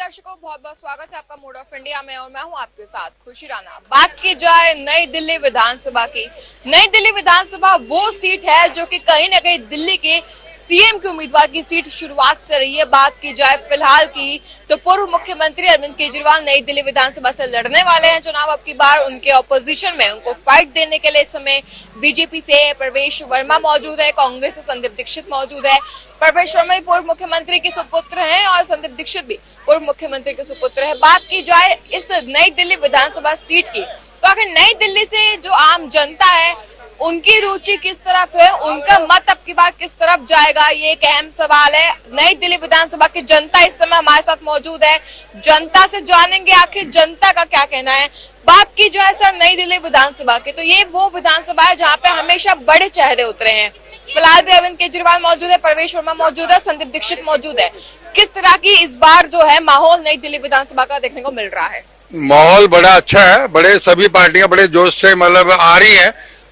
दर्शकों, बहुत बहुत स्वागत है आपका मूड ऑफ इंडिया में और मैं हूं आपके साथ खुशी राणा। बात की जाए नई दिल्ली विधानसभा की, नई दिल्ली विधानसभा वो सीट है जो कि कहीं ना कहीं दिल्ली के सीएम के उम्मीदवार की सीट शुरुआत से रही है। बात की जाए फिलहाल की तो पूर्व मुख्यमंत्री अरविंद केजरीवाल नई दिल्ली विधानसभा से लड़ने वाले हैं चुनाव। अब की बार उनके ऑपोजिशन में उनको फाइट देने के लिए इस समय बीजेपी से प्रवेश वर्मा मौजूद है, कांग्रेस से संदीप दीक्षित मौजूद है। प्रवेश वर्मा भी पूर्व मुख्यमंत्री के सुपुत्र हैं और संदीप दीक्षित भी पूर्व मुख्यमंत्री के सुपुत्र है। बात की जाए इस नई दिल्ली विधानसभा सीट की तो आखिर नई दिल्ली से जो आम जनता है उनकी रुचि किस तरफ है, उनका मत अब की बार किस तरफ जाएगा, ये एक अहम सवाल है। नई दिल्ली विधानसभा की जनता इस समय हमारे साथ मौजूद है, जनता से जानेंगे आखिर जनता का क्या कहना है। बात की जाए सर नई दिल्ली विधानसभा की तो ये वो विधानसभा है जहाँ पे हमेशा बड़े चेहरे उतरे हैं। फिलहाल भी अरविंद केजरीवाल मौजूद है, प्रवेश वर्मा मौजूद है, संदीप दीक्षित मौजूद है। किस तरह की इस बार जो है माहौल नई दिल्ली विधानसभा का देखने को मिल रहा है? माहौल बड़ा अच्छा है, बड़े सभी पार्टियां बड़े जोश से मतलब आ रही हैं,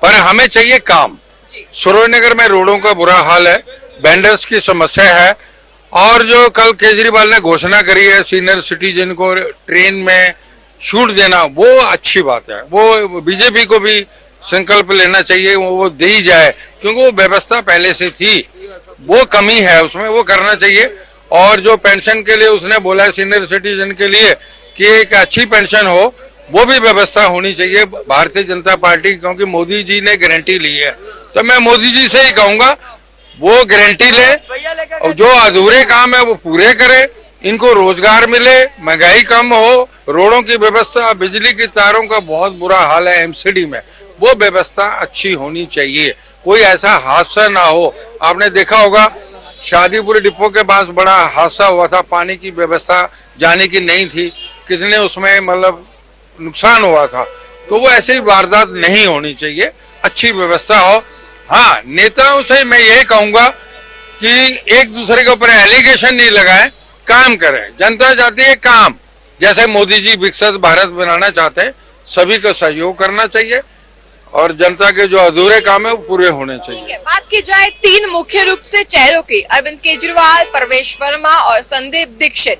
पर हमें चाहिए काम। सुरेंद्रनगर में रोडों का बुरा हाल है, वेंडर्स की समस्या है और जो कल केजरीवाल ने घोषणा करी है सीनियर सिटीजन को ट्रेन में छूट देना, वो अच्छी बात है। वो बीजेपी को भी संकल्प लेना चाहिए, वो दी जाए क्योंकि वो व्यवस्था पहले से थी, वो कमी है उसमें, वो करना चाहिए। और जो पेंशन के लिए उसने बोला है सीनियर सिटीजन के लिए कि एक अच्छी पेंशन हो, वो भी व्यवस्था होनी चाहिए भारतीय जनता पार्टी, क्योंकि मोदी जी ने गारंटी ली है। तो मैं मोदी जी से ही कहूंगा वो गारंटी ले और जो अधूरे काम है वो पूरे करे, इनको रोजगार मिले, महंगाई कम हो, रोडों की व्यवस्था, बिजली की तारों का बहुत बुरा हाल है एमसीडी में, वो व्यवस्था अच्छी होनी चाहिए। कोई ऐसा हादसा ना हो। आपने देखा होगा शादीपुर डिपो के पास बड़ा हादसा हुआ था, पानी की व्यवस्था जाने की नहीं थी, कितने उसमें मतलब नुकसान हुआ था। तो वो ऐसी वारदात नहीं होनी चाहिए, अच्छी व्यवस्था हो। हाँ, नेताओं से मैं यही कहूंगा कि एक दूसरे के ऊपर एलिगेशन नहीं लगाएं, काम करें। जनता चाहती है काम, जैसे मोदी जी विकसित भारत बनाना चाहते हैं, सभी को सहयोग करना चाहिए और जनता के जो अधूरे काम है वो पूरे होने चाहिए। बात की जाए तीन मुख्य रूप से चेहरों की, अरविंद केजरीवाल, प्रवेश वर्मा और संदीप दीक्षित,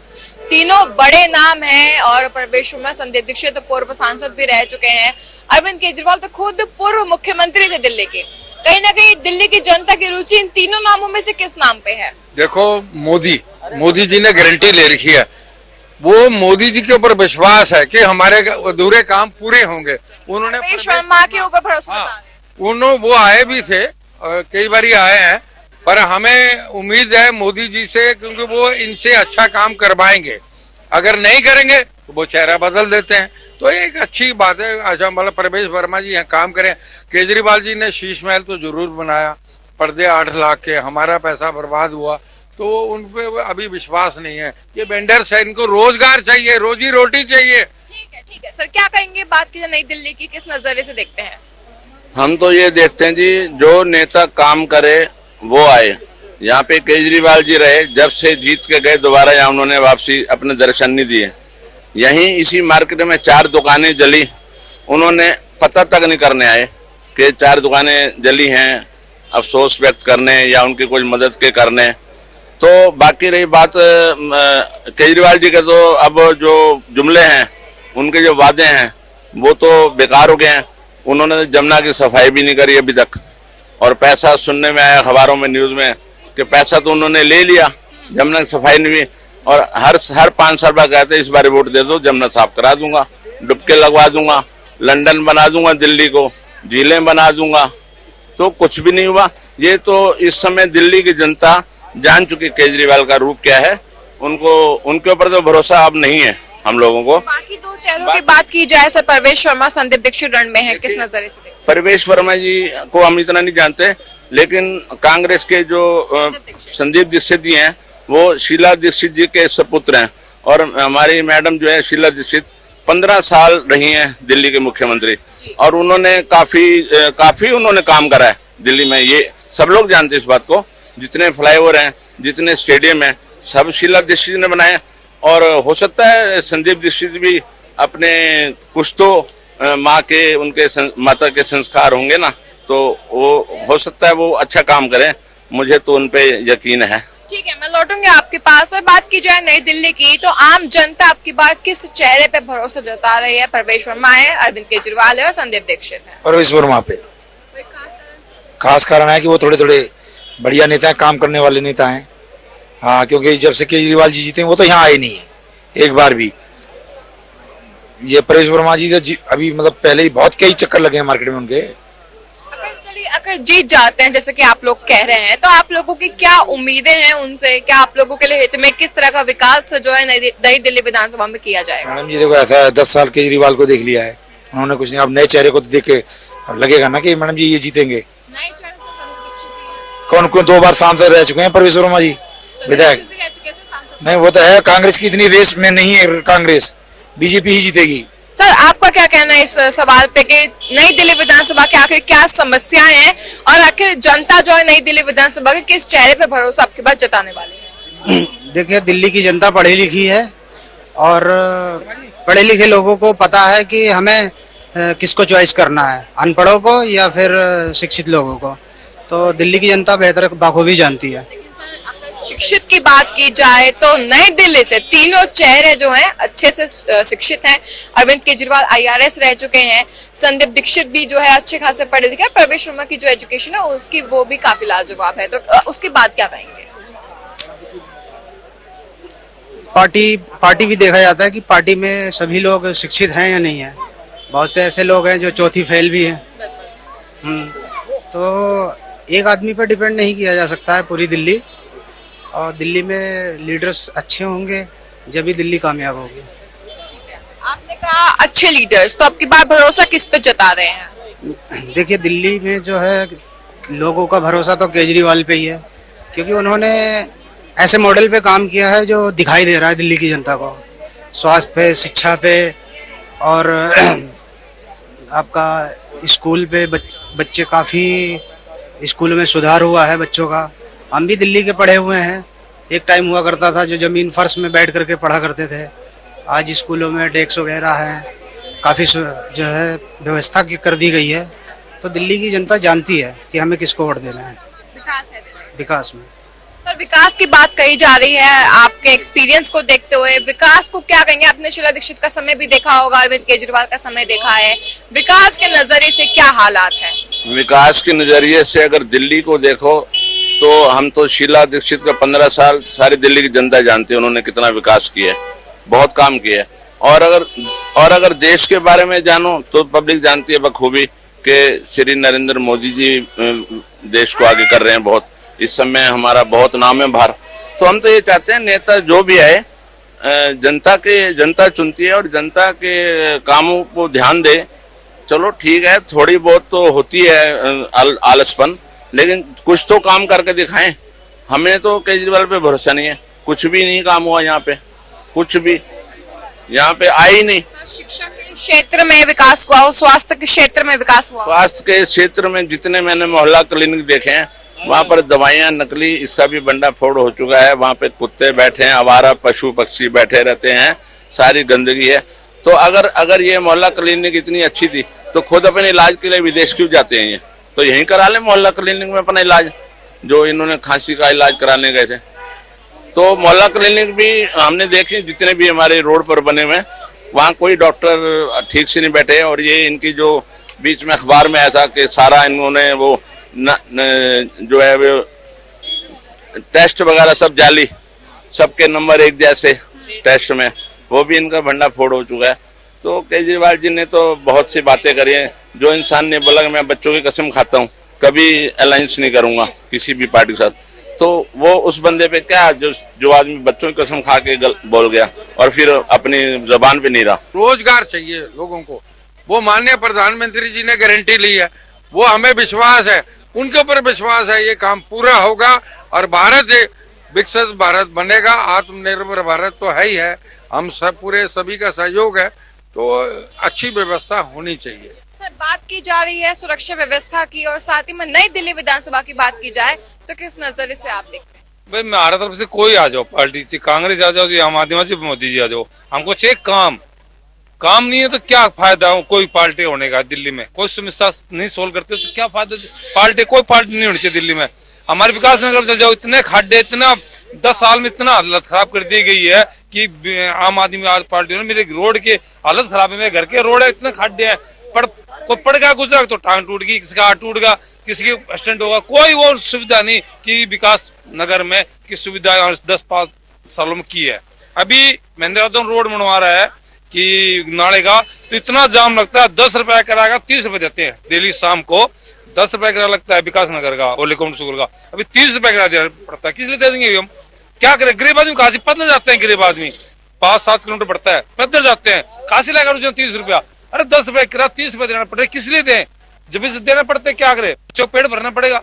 तीनों बड़े नाम हैं और प्रवेश वर्मा संदीप दीक्षित तो पूर्व सांसद भी रह चुके हैं। अरविंद केजरीवाल तो खुद पूर्व मुख्यमंत्री थे दिल्ली के। कहीं ना कहीं दिल्ली की जनता की रुचि इन तीनों नामों में से किस नाम पे है? देखो, मोदी जी ने गारंटी ले रखी है, वो मोदी जी के ऊपर विश्वास है कि हमारे अधूरे काम पूरे होंगे। उन्होंने प्रवेश वर्मा के ऊपर भरोसा, वो आए भी थे, कई बार आए हैं, पर हमें उम्मीद है मोदी जी से, क्योंकि वो इनसे अच्छा काम करवाएंगे। अगर नहीं करेंगे तो वो चेहरा बदल देते हैं, तो एक अच्छी बात है। अच्छा, मतलब प्रवेश वर्मा जी यहाँ काम करें। केजरीवाल जी ने शीश महल तो जरूर बनाया, पर्दे 8 लाख के, हमारा पैसा बर्बाद हुआ, तो उन पे अभी विश्वास नहीं है। ये वेंडर्स है, इनको रोजगार चाहिए, रोजी रोटी चाहिए। ठीक है सर, क्या कहेंगे? बात की नई दिल्ली की किस नजरिए से देखते हैं? हम तो ये देखते हैं जी, जो नेता काम करे वो आए। यहाँ पे केजरीवाल जी रहे, जब से जीत के गए दोबारा यहाँ उन्होंने वापसी अपने दर्शन नहीं दिए। यहीं इसी मार्केट में 4 दुकानें जली, उन्होंने पता तक नहीं करने आए कि 4 दुकानें जली हैं, अफसोस व्यक्त करने या उनकी कोई मदद के करने। तो बाकी रही बात केजरीवाल जी के, तो अब जो जुमले हैं, उनके जो वादे हैं वो तो बेकार हो गए हैं। उन्होंने जमुना की सफाई भी नहीं करी अभी तक, और पैसा सुनने में आया अखबारों में, न्यूज में, कि पैसा तो उन्होंने ले लिया, जमुना की सफाई नहीं हुई। और हर 5 साल बाद कहते इस बार वोट दे दो, जमुना साफ करा दूंगा, डुबके लगवा दूंगा, लंदन बना दूंगा, दिल्ली को झीलें बना दूंगा। तो कुछ भी नहीं हुआ। ये तो इस समय दिल्ली की जनता जान चुकी केजरीवाल का रूप क्या है। उनके ऊपर तो भरोसा अब नहीं है हम लोगों को। बाकी 2 चेहरों की बात की जाए सर, प्रवेश वर्मा संदीप दीक्षित रण में है, किस नजरिए से? प्रवेश वर्मा जी को हम इतना नहीं जानते, लेकिन कांग्रेस के जो संदीप दीक्षित जी हैं वो शीला दीक्षित जी के सपुत्र हैं। और हमारी मैडम जो है शीला दीक्षित 15 साल रही हैं दिल्ली के मुख्यमंत्री, और उन्होंने काफी उन्होंने काम करा है दिल्ली में। ये सब लोग जानते हैं इस बात को। जितने फ्लाईओवर हैं, जितने स्टेडियम हैं, सब शीला दीक्षित ने बनाए। और हो सकता है संदीप दीक्षित भी अपने कुछ तो उनके माता के संस्कार होंगे ना, तो वो हो सकता है वो अच्छा काम करें। मुझे तो उन पे यकीन है। ठीक है, मैं लौटूंगी आपके पास। और बात की जाए नई दिल्ली की, तो आम जनता आपकी बात किस चेहरे पे भरोसा जता रही है? प्रवेश वर्मा है, अरविंद केजरीवाल है और संदीप दीक्षित है। परवेश वर्मा पे खास कारण है कि वो थोड़े थोड़े बढ़िया नेता हैं, काम करने वाले नेता हैं। हाँ, क्योंकि जब से केजरीवाल जी जीते हैं वो तो यहाँ आए नहीं है एक बार भी। ये परवेश वर्मा जी तो अभी मतलब पहले ही बहुत कई चक्कर लगे हैं मार्केट में उनके। अगर जीत जाते हैं जैसे कि आप लोग कह रहे हैं, तो आप लोगों की क्या उम्मीदें हैं उनसे? क्या आप लोगों के लिए हित में किस तरह का विकास जो है नई दिल्ली विधानसभा में किया जाएगा? मैडम जी देखो, ऐसा है 10 साल केजरीवाल को देख लिया है उन्होंने, कुछ नहीं। अब नए चेहरे को तो देख के लगेगा ना कि मैडम जी ये जीतेंगे। कौन कौन 2 बार सांसद रह चुके हैं परवेश वर्मा जी, विधायक। नहीं, वो तो है, कांग्रेस की इतनी रेस में नहीं है, कांग्रेस बीजेपी ही जीतेगी। सर, आपका क्या कहना है इस सवाल पे कि नई दिल्ली विधानसभा के आखिर क्या समस्याएं हैं और आखिर जनता जो है नई दिल्ली विधानसभा के किस चेहरे पे भरोसा आपके पास जताने वाली है? देखिए, दिल्ली की जनता पढ़ी लिखी है और पढ़े लिखे लोगों को पता है कि हमें किसको चॉइस करना है, अनपढ़ों को या फिर शिक्षित लोगों को। तो दिल्ली की जनता बेहतर बाखूबी जानती है। शिक्षित की बात की जाए तो नई दिल्ली से तीनों चेहरे जो हैं अच्छे से शिक्षित हैं। अरविंद केजरीवाल IRS रह चुके हैं, संदीप दीक्षित भी जो है अच्छे खासे पढ़े लिखे हैं, प्रवेश वर्मा की जो एजुकेशन है उसकी वो भी काफी लाजवाब है। तो उसके बाद क्या कहेंगे? पार्टी भी देखा जाता है कि पार्टी में सभी लोग शिक्षित हैं या नहीं है। बहुत से ऐसे लोग हैं जो चौथी फेल भी हैं। तो एक आदमी पर डिपेंड नहीं किया जा सकता है पूरी दिल्ली, और दिल्ली में लीडर्स अच्छे होंगे जब ही दिल्ली कामयाब होगी। आपने कहा अच्छे लीडर्स, तो आपकी बात भरोसा किस पे जता रहे हैं? देखिए, दिल्ली में जो है लोगों का भरोसा तो केजरीवाल पे ही है, क्योंकि उन्होंने ऐसे मॉडल पे काम किया है जो दिखाई दे रहा है दिल्ली की जनता को, स्वास्थ्य पे, शिक्षा पे, और आपका स्कूल पे बच्चे काफ़ी स्कूल में सुधार हुआ है बच्चों का। हम भी दिल्ली के पढ़े हुए हैं। एक टाइम हुआ करता था जो जमीन फर्श में बैठ करके पढ़ा करते थे, आज स्कूलों में डेस्क वगैरह है, काफ़ी जो है व्यवस्था कर दी गई है। तो दिल्ली की जनता जानती है कि हमें किसको वोट देना है। विकास है दिल्ली। विकास में सर, विकास की बात कही जा रही है, आपके एक्सपीरियंस को देखते हुए विकास को क्या कहेंगे? आपने शीला दीक्षित का समय भी देखा होगा, अरविंद केजरीवाल का समय देखा है, विकास के नजरिए से क्या हालात है? विकास के नजरिए से अगर दिल्ली को देखो तो हम तो शीला दीक्षित का 15 साल सारी दिल्ली की जनता जानती है उन्होंने कितना विकास किया है, बहुत काम किया है। और अगर देश के बारे में जानो तो पब्लिक जानती है बखूबी कि श्री नरेंद्र मोदी जी देश को आगे कर रहे हैं बहुत। इस समय हमारा बहुत नाम है बाहर। तो हम तो ये चाहते हैं नेता जो भी आए जनता चुनती है और जनता के कामों को ध्यान दे। चलो ठीक है, थोड़ी बहुत तो होती है आलसपन, लेकिन कुछ तो काम करके दिखाएं। हमें तो केजरीवाल पे भरोसा नहीं है, कुछ भी नहीं काम हुआ यहाँ पे, कुछ भी यहाँ पे आए ही नहीं। शिक्षा के क्षेत्र में विकास हुआ हो, स्वास्थ्य के क्षेत्र में विकास हुआ? स्वास्थ्य के क्षेत्र में जितने मैंने मोहल्ला क्लिनिक देखे हैं वहाँ पर दवाइयाँ नकली, इसका भी बंडा फोड़ हो चुका है। वहाँ पे कुत्ते बैठे हैं, आवारा पशु पक्षी बैठे रहते हैं, सारी गंदगी है। तो अगर ये मोहल्ला क्लिनिक इतनी अच्छी थी तो खुद अपने इलाज के लिए विदेश क्यों जाते हैं? ये तो यहीं करा ले मोहल्ला क्लिनिक में अपना इलाज, जो इन्होंने खांसी का इलाज कराने गए थे। तो मोहल्ला क्लिनिक भी हमने देखे जितने भी हमारे रोड पर बने हुए, वहाँ कोई डॉक्टर ठीक से नहीं बैठे। और ये इनकी जो बीच में अखबार में ऐसा कि सारा इन्होंने वो जो है वो टेस्ट वगैरह सब जाली, सबके नंबर एक जैसे टेस्ट में, वो भी इनका भंडा फोड़ हो चुका है। तो केजरीवाल जी ने तो बहुत सी बातें करी हैं। जो इंसान ने बोला कि मैं बच्चों की कसम खाता हूँ, कभी अलायंस नहीं करूंगा किसी भी पार्टी के साथ, तो वो उस बंदे पे क्या, जो आदमी बच्चों की कसम खा के बोल गया और फिर अपनी जबान पे नहीं रहा। रोजगार चाहिए लोगों को, वो माननीय प्रधानमंत्री जी ने गारंटी ली है, वो हमें विश्वास है, उनके ऊपर विश्वास है, ये काम पूरा होगा और भारत विकसित भारत बनेगा। आत्मनिर्भर भारत तो है ही है, हम सब पूरे सभी का सहयोग है, तो अच्छी व्यवस्था होनी चाहिए। सर, बात की जा रही है सुरक्षा व्यवस्था की और साथ ही में नई दिल्ली विधानसभा की बात की जाए तो किस नजरिए से आप देखते हैं? भाई हमारा तरफ से कोई आ जाओ, पार्टी से कांग्रेस आ जाओ, आम आदमी से मोदी जी आ जाओ, हमको चाहिए काम नहीं है तो क्या फायदा हो कोई पार्टी होने का? दिल्ली में कोई समस्या नहीं सोल्व करते तो क्या फायदा? कोई पार्टी नहीं होनी चाहिए दिल्ली में। हमारे विकास नगर चल जाओ, इतने खड्डे, इतना 10 साल में इतना हालत खराब कर दी गई है कि आम आदमी पार्टी ने मेरे रोड के हालत खराब है। मेरे घर के रोड है, इतने खड्डे हैं, कोई पड़ गया गुजरा तो टांग टूट गई, किसी का हाथ टूट गया, किसी के एक्सीडेंट होगा, कोई वो सुविधा नहीं कि विकास नगर में की सुविधा 10-5 सालों में की है। अभी महेंद्र रोड बनवा रहा है कि नाले का, तो इतना जाम लगता है, 10 रुपया कराएगा 30 रुपए देते हैं डेली शाम को, 10 रुपया किराया लगता है विकास नगर का और लेकोन स्कूल का, अभी 30 रुपया किराया देना पड़ता है। किस लिए दे देंगे हम? क्या करें? गरीब आदमी कहाँ से पैदल जाते हैं? गरीब आदमी 5-7 किलोमीटर पड़ता है, पैदल जाते हैं, कहाँ से लेकर 30 रुपया? अरे 10 रुपया किराया 30 रुपया देना पड़ेगा, किस लिए दें? जब इसे देना पड़ता है क्या करे? पेट भरना पड़ेगा।